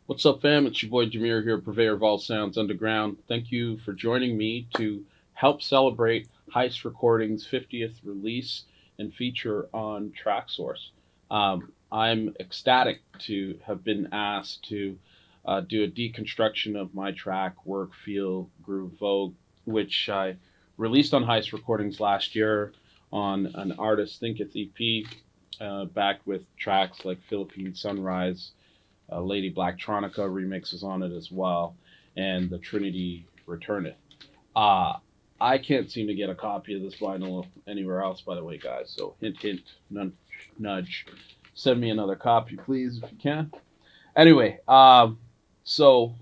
What's up, fam? It's your boy Demuir here, purveyor of all sounds underground. Thank you for joining me to help celebrate Heist Recordings' 50th release and feature on Traxsource. I'm ecstatic to have been asked to do a deconstruction of my track, Work, Feel, Groove, Vogue, which I released on Heist Recordings last year on an Artist Thinketh EP, backed with tracks like Philippine Sunrise, Lady Blacktronica remixes on it as well, and the Trinity Returneth. Uh, I can't seem to get a copy of this vinyl anywhere else, by the way, guys. So hint, hint, nudge, nudge. Send me another copy, please, if you can. Anyway, so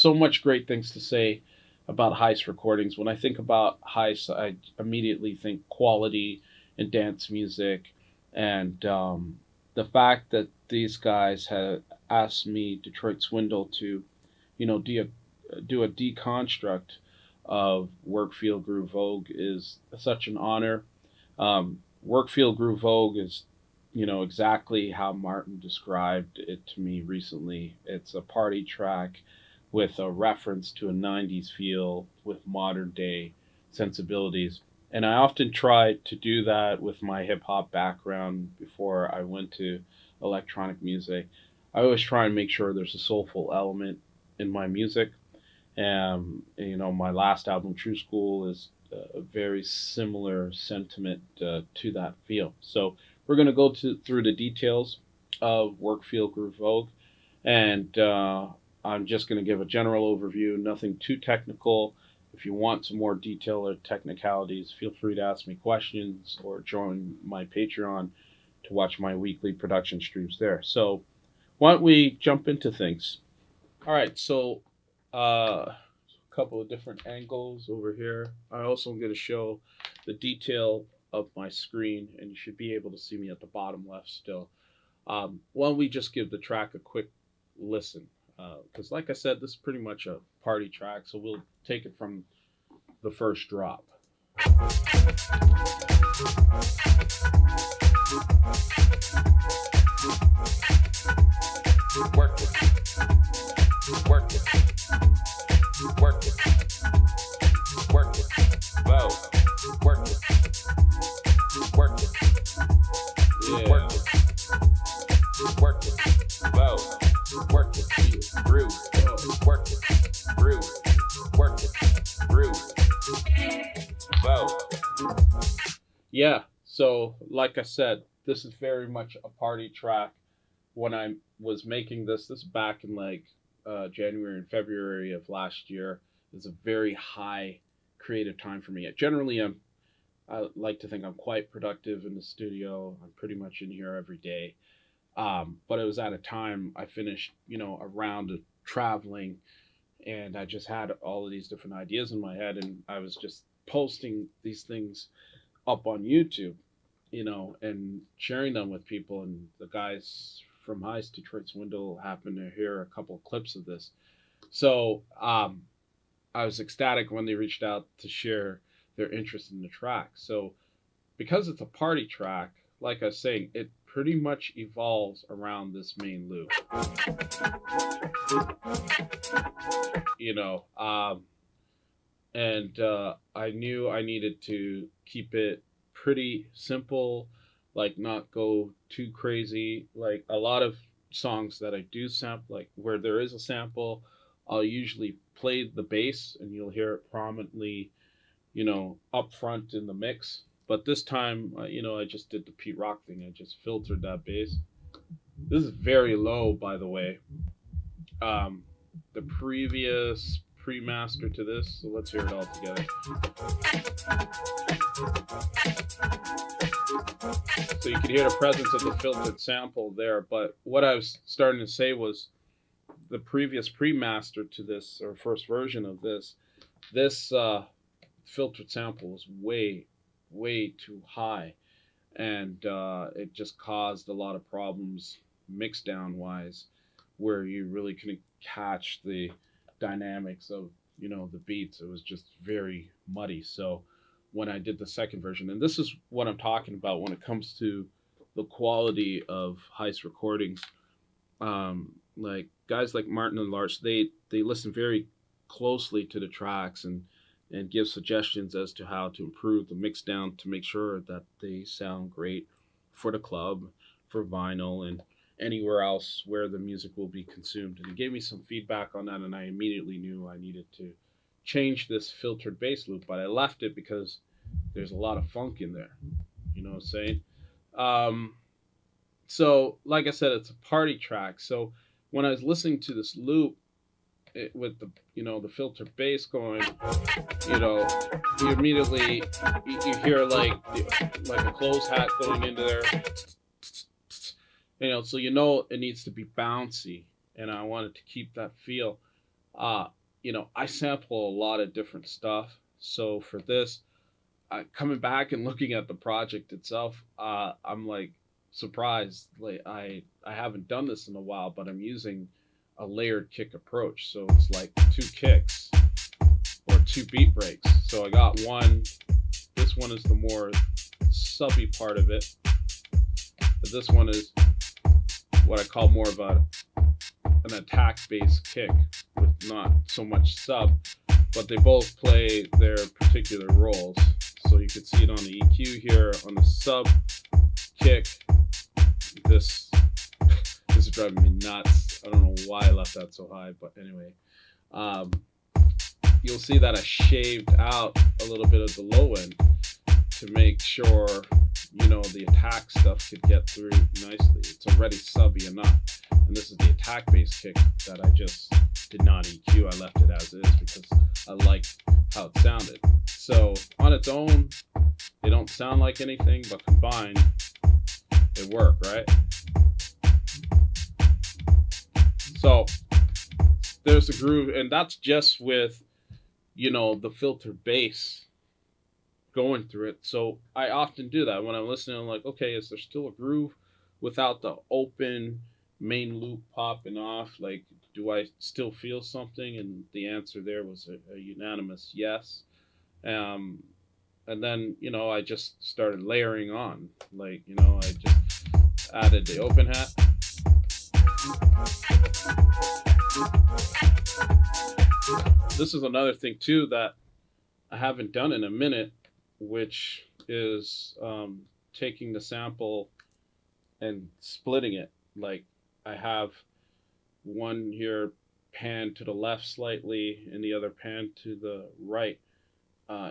much great things to say about Heist recordings. When I think about Heist, I immediately think quality and dance music, and the fact that these guys had asked me, Detroit Swindle, to, do a deconstruct of Work, Feel, Groove, Vogue is such an honor. Work, Feel, Groove, Vogue is, exactly how Martin described it to me recently. It's a party track with a reference to a 90s feel with modern day sensibilities. And I often tried to do that with my hip hop background before I went to electronic music. I always try and make sure there's a soulful element in my music. My last album, True School, is a very similar sentiment to that feel. So we're going to through the details of Work, Feel, Groove, Vogue, and I'm just going to give a general overview, nothing too technical. If you want some more detail or technicalities, feel free to ask me questions or join my Patreon to watch my weekly production streams there. So why don't we jump into things? All right, so a couple of different angles over here. I also am going to show the detail of my screen, and you should be able to see me at the bottom left still. Why don't we just give the track a quick listen? Because, like I said, this is pretty much a party track, so we'll take it from the first drop. Work it, work it, work it, work it, whoa, work it, work it, yeah. Work it, work it, whoa, work it, groove, work it, groove, work it, groove, whoa. Yeah, so like I said, this is very much a party track. When I was making this back in January and February of last year, is a very high creative time for me. I like to think I'm quite productive in the studio. I'm pretty much in here every day. But it was at a time I finished, a round of traveling, and I just had all of these different ideas in my head, and I was just posting these things up on YouTube, and sharing them with people. And the guys from Heist, Detroit Swindle, happened to hear a couple of clips of this. So I was ecstatic when they reached out to share their interest in the track. So because it's a party track, like I was saying, it pretty much evolves around this main loop. You know, and I knew I needed to keep it pretty simple, like not go too crazy. Like a lot of songs that I do sample, like where there is a sample, I'll usually play the bass and you'll hear it prominently, up front in the mix. But this time, I just did the Pete Rock thing. I just filtered that bass. This is very low, by the way. The previous pre-master to this, so let's hear it all together. So you can hear the presence of the filtered sample there. But what I was starting to say was the previous pre-master to this, or first version of this filtered sample was way, way too high. And it just caused a lot of problems mix down wise, where you really couldn't catch the dynamics of the beats. It was just very muddy. So when I did the second version, and this is what I'm talking about when it comes to the quality of Heist recordings, like guys like Martin and Lars, they listen very closely to the tracks and give suggestions as to how to improve the mix down to make sure that they sound great for the club, for vinyl, and anywhere else where the music will be consumed. And he gave me some feedback on that, and I immediately knew I needed to change this filtered bass loop, but I left it because there's a lot of funk in there. You know what I'm saying? Um, so, like I said, it's a party track. So when I was listening to this loop, with the the filter bass going, you know, you immediately you hear like a clothes hat going into there, so it needs to be bouncy, and I wanted to keep that feel. I sample a lot of different stuff, so for this, coming back and looking at the project itself, I'm like surprised. Like I haven't done this in a while, but I'm using a layered kick approach. So it's like two kicks or two beat breaks. So I got one. This one is the more subby part of it, but this one is what I call more of an attack based kick with not so much sub, but they both play their particular roles. So you can see it on the EQ here on the sub kick. This is driving me nuts. I don't know why I left that so high, but anyway, you'll see that I shaved out a little bit of the low end to make sure the attack stuff could get through nicely. It's already subby enough, and this is the attack bass kick that I just did not EQ. I left it as is because I liked how it sounded. So on its own, they don't sound like anything, but combined, they work, right? So there's the groove, and that's just with the filter bass going through it. So I often do that when I'm listening. I'm like, okay, is there still a groove without the open main loop popping off? Like, do I still feel something? And the answer there was a unanimous yes. And then I just started layering on. Like, I just added the open hat. This is another thing too that I haven't done in a minute, which is taking the sample and splitting it. Like, I have one here pan to the left slightly and the other pan to the right.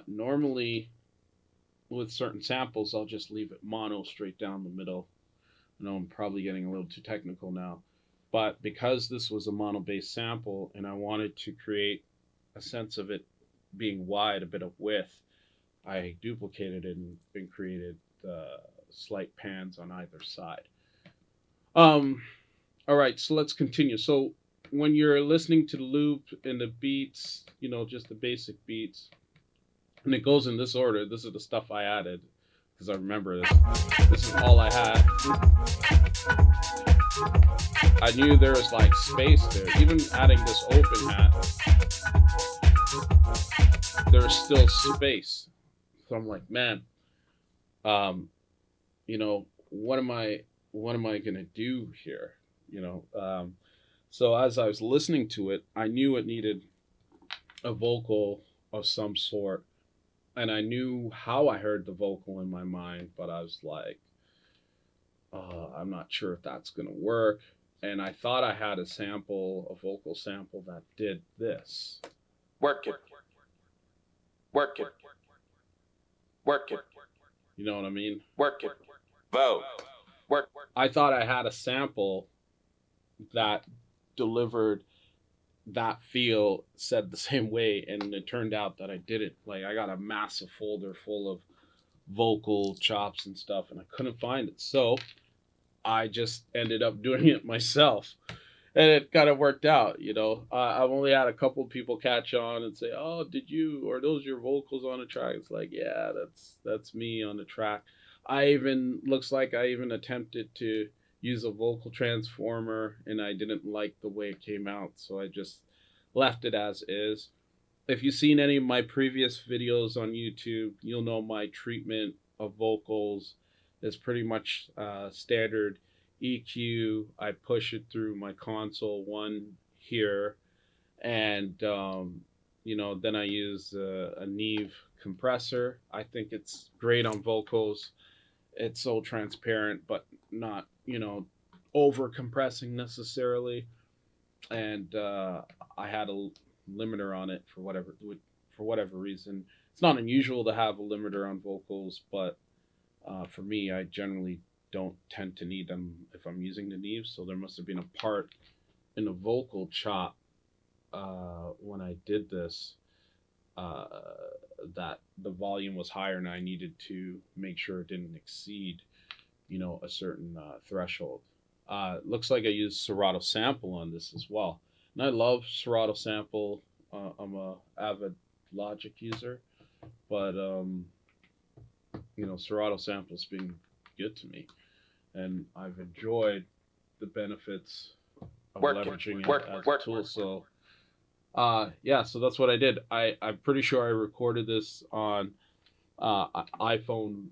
Normally with certain samples, I'll just leave it mono straight down the middle. I know I'm probably getting a little too technical now, but because this was a mono based sample and I wanted to create a sense of it being wide, a bit of width, I duplicated it and created slight pans on either side. All right, so let's continue. So when you're listening to the loop and the beats, just the basic beats, and it goes in this order. This is the stuff I added because I remember this. This is all I had. I knew there was like space there. Even adding this open hat, there's still space. So I'm like, man, what am I gonna do here? So as I was listening to it, I knew it needed a vocal of some sort, and I knew how I heard the vocal in my mind, but I was like, I'm not sure if that's gonna work. And I thought I had a vocal sample that did this. Work it. Work it. Work it. You know what I mean? Work it. Vote. Work. I thought I had a sample that delivered that feel, said the same way, and it turned out that I didn't. Like, I got a massive folder full of vocal chops and stuff, and I couldn't find it. So I just ended up doing it myself. And it kind of worked out, I've only had a couple of people catch on and say, "Oh, did you, or those your vocals on the track?" It's like, yeah, that's me on the track. Looks like I even attempted to use a vocal transformer, and I didn't like the way it came out, so I just left it as is. If you've seen any of my previous videos on YouTube, you'll know my treatment of vocals is pretty much standard. EQ, I push it through my console one here, and then I use a Neve compressor. I think it's great on vocals. It's so transparent, but not over compressing necessarily. And I had a limiter on it for whatever reason. It's not unusual to have a limiter on vocals, but for me, I generally don't tend to need them if I'm using the Neve. So there must have been a part in the vocal chop when I did this uh, that the volume was higher, and I needed to make sure it didn't exceed, a certain threshold. Looks like I used Serato sample on this as well, and I love Serato sample. I'm a avid Logic user, but Serato sample's been good to me, and I've enjoyed the benefits of leveraging it as a tool. So yeah, so that's what I did. I'm pretty sure I recorded this on iPhone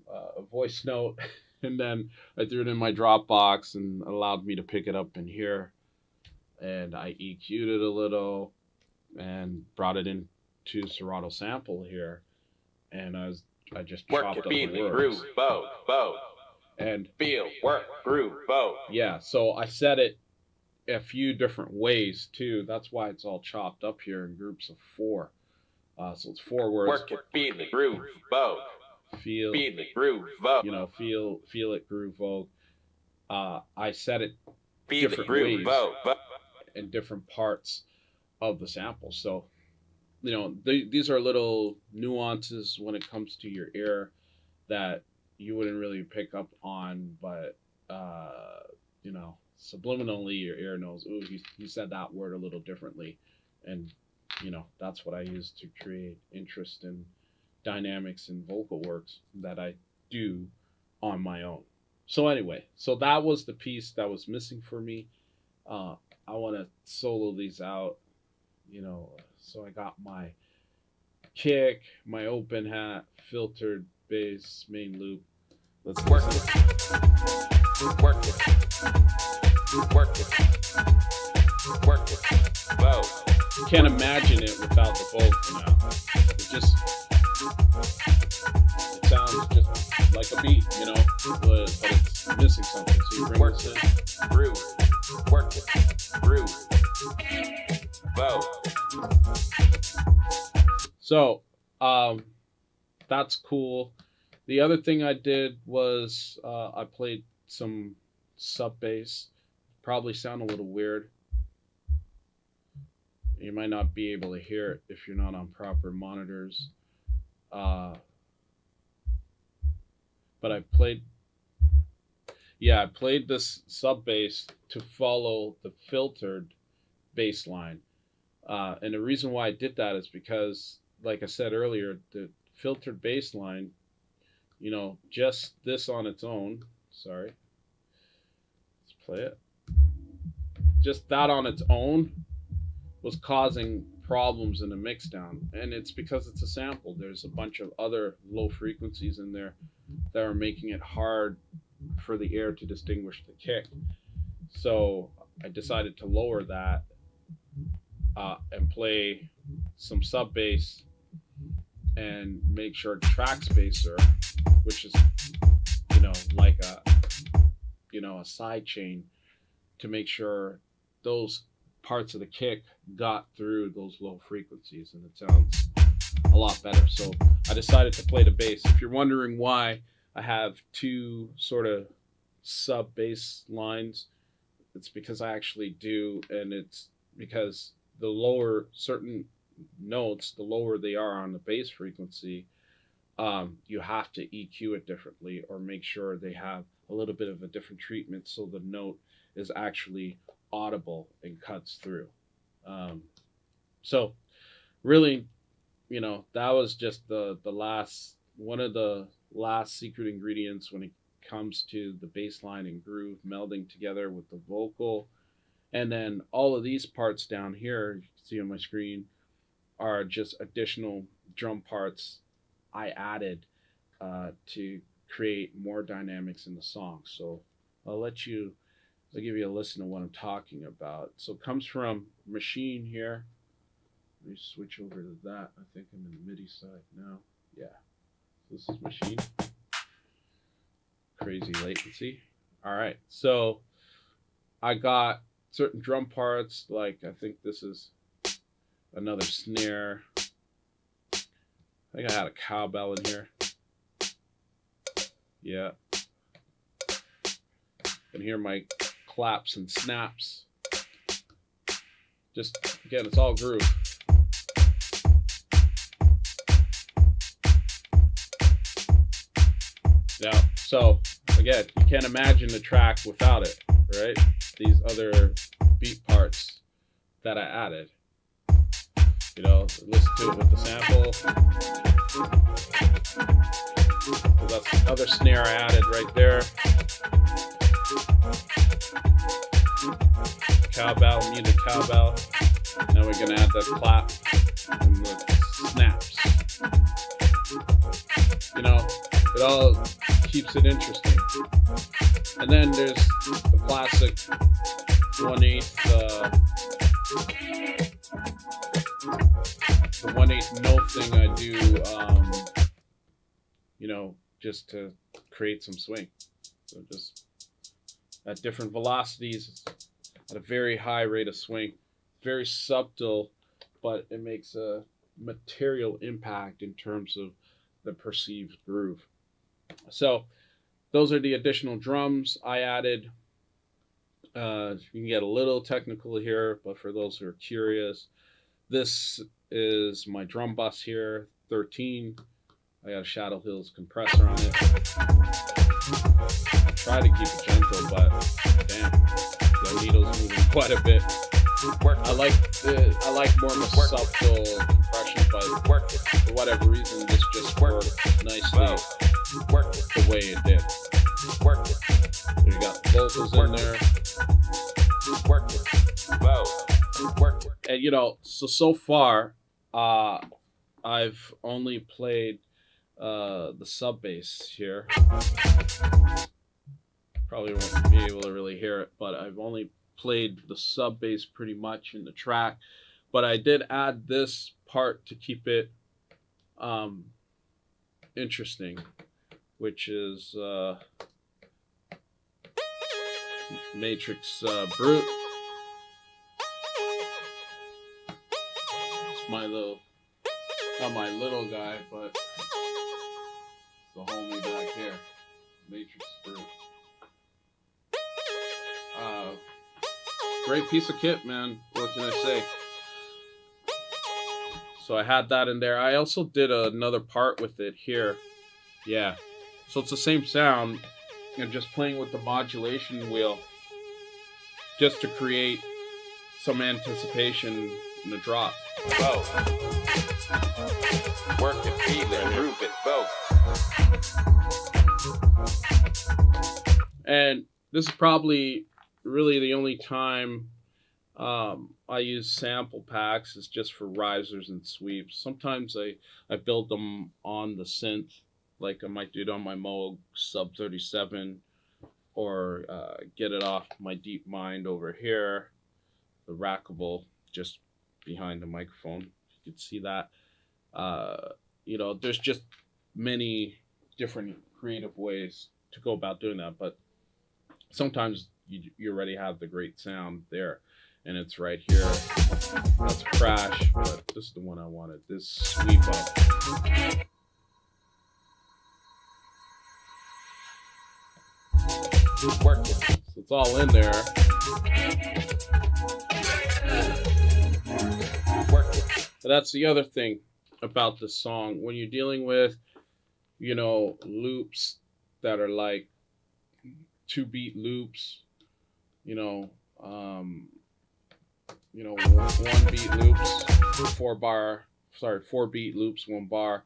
voice note, and then I threw it in my Dropbox and allowed me to pick it up in here, and I EQ'd it a little and brought it into Serato sample here, and I just chopped up the words. Groove, bow, and feel, work, groove, bow. Yeah, so I set it a few different ways too. That's why it's all chopped up here in groups of 4. So it's 4 words. Work it, feel it, groove, vogue. Feel it, groove, vogue. Feel it, groove, vogue. I set it feel different it, groove, ways vogue. in different parts of the sample. So these are little nuances when it comes to your ear that you wouldn't really pick up on, but subliminally your ear knows, ooh, he said that word a little differently, and that's what I use to create interest in dynamics and vocal works that I do on my own. So anyway, so that was the piece that was missing for me. I want to solo these out, so I got my kick, my open hat, filtered bass, main loop. Let's work it. Work it. Work it. Work it. Whoa. You can't imagine it without the vocal now. It sounds just like a beat, but it's missing something. So you bring work this in. Groove. Work it. Groove. Whoa. So, that's cool. The other thing I did was I played some sub bass. Probably sound a little weird. You might not be able to hear it if you're not on proper monitors. But I played this sub bass to follow the filtered bass line. And the reason why I did that is because, like I said earlier, the filtered bass line, just this on its own, sorry, let's play it. Just that on its own was causing problems in the mixdown. And it's because it's a sample. There's a bunch of other low frequencies in there that are making it hard for the ear to distinguish the kick. So I decided to lower that and play some sub bass and make sure track spacer, which is like a side chain, to make sure those parts of the kick got through those low frequencies, and it sounds a lot better. So I decided to play the bass. If you're wondering why I have 2 sort of sub bass lines, it's because I actually do, and it's because the lower certain notes, the lower they are on the bass frequency, you have to EQ it differently or make sure they have a little bit of a different treatment so the note is actually audible and cuts through. So really, that was just the last one of the last secret ingredients when it comes to the bass line and groove melding together with the vocal. And then all of these parts down here, you can see on my screen, are just additional drum parts I added to create more dynamics in the song. So I'll let you I'll give you a listen to what I'm talking about. So it comes from Machine here. Let me switch over to that. I think I'm in the MIDI side now. Yeah. This is Machine. Crazy latency. All right. So I got certain drum parts, like I think this is another snare. I think I had a cowbell in here. Yeah. And hear my claps and snaps. Just, again, it's all groove. Yeah, so again, you can't imagine the track without it, right? These other beat parts that I added. You know, listen to it with the sample. So that's the other snare I added right there. Cowbell, muted cowbell. Now we're gonna add the clap and the snaps. You know, it all keeps it interesting. And then there's the classic 1/8 the 1/8 note thing I do, you know, just to create some swing. So just at different velocities, at a very high rate of swing. Very subtle, but it makes a material impact in terms of the perceived groove. So those are the additional drums I added. You can get a little technical here, but for those who are curious, this is my drum bus here, 13. I got a Shadow Hills compressor on it. I try to keep it gentle, but damn, the needle's moving quite a bit. I like more of a subtle compression, but for whatever reason, this just worked nicely the way it did. You got vocals in there. And you know, so far, I've only played the sub bass here. Probably won't be able to really hear it, but I've only played the sub bass pretty much in the track. But I did add this part to keep it interesting, which is Matrix Brute. It's my little, not my little guy, but the homie back here, Matrix Brute. Great piece of kit, man. What can I say? So I had that in there. I also did another part with it here. Yeah. So it's the same sound, and just playing with the modulation wheel just to create some anticipation in the drop. Both. Work it, feel it, groove it, both. And this is probably really the only time I use sample packs is just for risers and sweeps. Sometimes I build them on the synth, like I might do it on my Moog Sub 37, or get it off my Deep Mind over here, the rackable just behind the microphone. You can see that. You know, there's just many different creative ways to go about doing that, but sometimes you already have the great sound there, and it's right here. That's a crash, but this is the one I wanted. This sweep up. Work it. So it's all in there. Work it. But that's the other thing about this song. When you're dealing with, you know, loops that are like 2-beat loops, you know, 1-beat loops, 4-beat loops, 1 bar.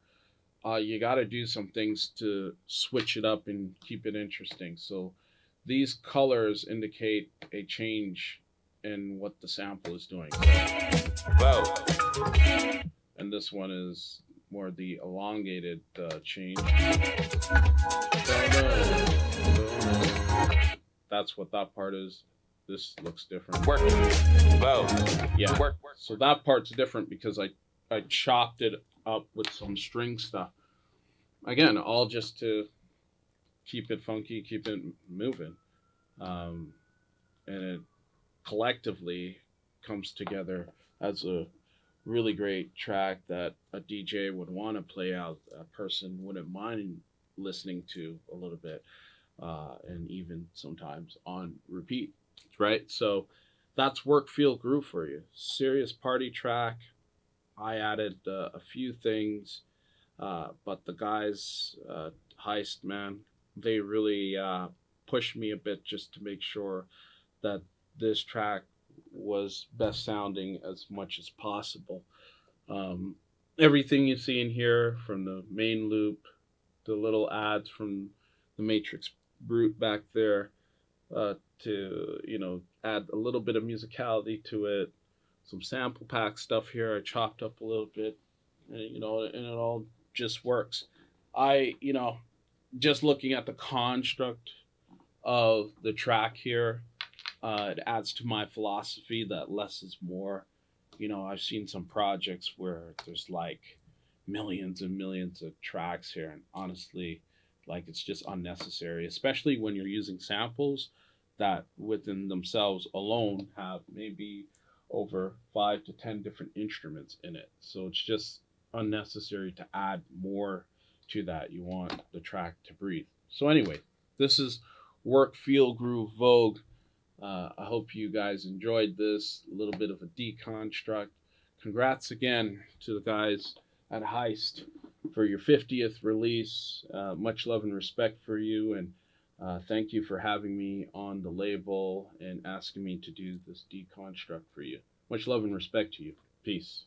You got to do some things to switch it up and keep it interesting. So these colors indicate a change in what the sample is doing. Both. And this one is more the elongated change. That's what that part is. this looks different. Work it. Whoa. Yeah. Work. So that part's different because I chopped it up with some string stuff. Again, all just to keep it funky, keep it moving. And it collectively comes together as a really great track that a DJ would want to play out, a person wouldn't mind listening to a little bit, and even sometimes on repeat, right? So that's Work Feel Groove for you. Serious party track. I added a few things, but the guys, Heist, man, they really pushed me a bit just to make sure that this track was best sounding as much as possible. Everything you see in here, from the main loop, the little ads from the Matrix Brute back there, to add a little bit of musicality to it, some sample pack stuff here I chopped up a little bit, and and it all just works. I just looking at the construct of the track here, it adds to my philosophy that less is more. I've seen some projects where there's like millions and millions of tracks here, and honestly, like, it's just unnecessary, especially when you're using samples that within themselves alone have maybe over 5 to 10 different instruments in it. So it's just unnecessary to add more to that. You want the track to breathe. So anyway, this is Work Feel Groove Vogue. I hope you guys enjoyed this, a little bit of a deconstruct. Congrats again to the guys at Heist for your 50th release. Much love and respect for you, and thank you for having me on the label and asking me to do this deconstruct for you. Much love and respect to you. Peace.